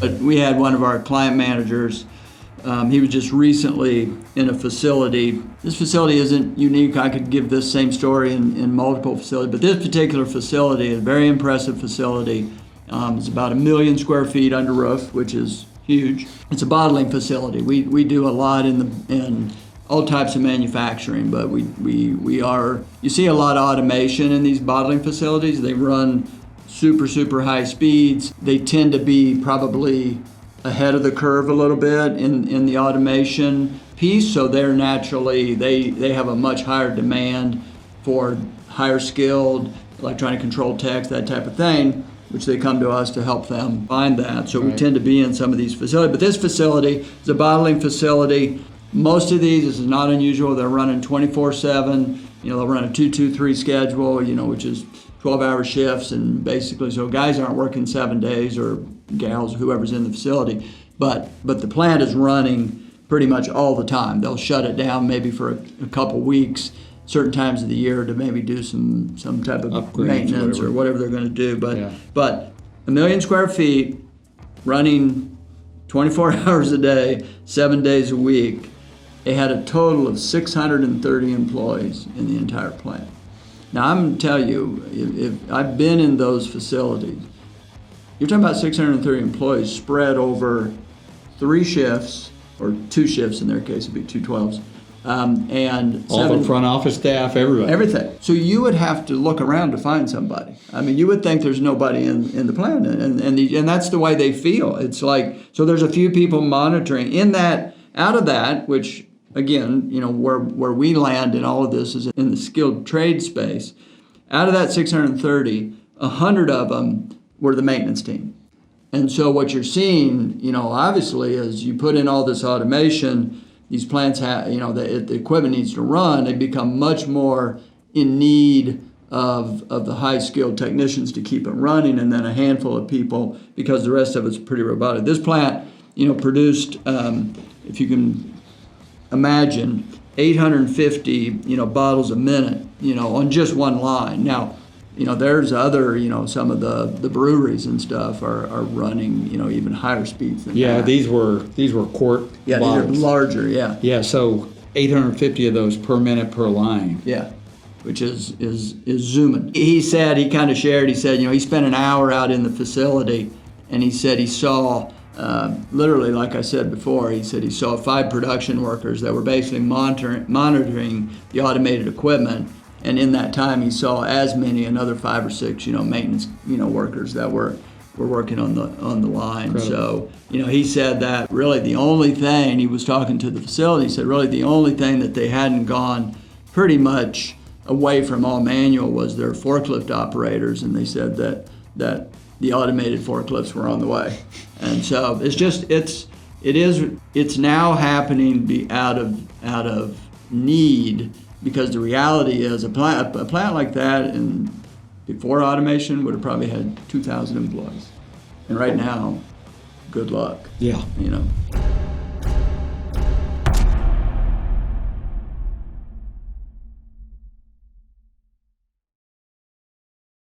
But we had one of our client managers, he was just recently in a facility. This facility isn't unique. I could give this same story in multiple facilities, but this particular facility is a very impressive facility. It's about 1 million square feet under roof, which is huge. It's a bottling facility. We do a lot in all types of manufacturing, but you see a lot of automation in these bottling facilities. They run super high speeds. They tend to be probably ahead of the curve a little bit in the automation piece, so they're naturally, they have a much higher demand for higher skilled electronic control techs, that type of thing, which they come to us to help them find that. So we tend to be in some of these facilities. But this facility is a bottling facility. Most of these, this is not unusual, they're running 24/7. They'll run a 2-2-3 schedule, which is 12-hour shifts, and basically, so guys aren't working 7 days, or gals, whoever's in the facility, but the plant is running pretty much all the time. They'll shut it down maybe for a couple weeks, certain times of the year, to maybe do some type of upgrades, maintenance or whatever they're going to do. But 1 million square feet, running 24 hours a day, 7 days a week. It had a total of 630 employees in the entire plant. Now, I'm going to tell you, if I've been in those facilities, you're talking about 630 employees spread over 3 shifts, or 2 shifts in their case, it'd be 2 12s, and all the front office staff, everybody. Everything. So you would have to look around to find somebody. I mean, you would think there's nobody in the plant, and that's the way they feel. It's like, so there's a few people monitoring in that, out of that, which, again, where we land in all of this is in the skilled trade space. Out of that 630, 100 of them were the maintenance team. And so what you're seeing, obviously, is you put in all this automation, these plants have, the equipment needs to run, they become much more in need of the high-skilled technicians to keep it running, and then a handful of people, because the rest of it's pretty robotic. This plant, produced, if you can imagine, 850, bottles a minute, on just one line. Now, there's other, some of the breweries and stuff are running, even higher speeds than that. These were quart bottles. These are larger, yeah. Yeah, so 850 of those per minute per line. Yeah, which is zooming. He said, he kind of shared, he said, he spent an hour out in the facility, and he said he saw, literally, like I said before, he said he saw 5 production workers that were basically monitoring the automated equipment, and in that time he saw as many, another 5 or 6, maintenance, workers that were working on the line. Incredible. So, he said that really the only thing, he was talking to the facility, he said really the only thing that they hadn't gone pretty much away from all manual was their forklift operators, and they said that the automated forklifts were on the way. And so it's now happening out of need, because the reality is a plant like that, and before automation, would have probably had 2,000 employees. And right now, good luck. Yeah.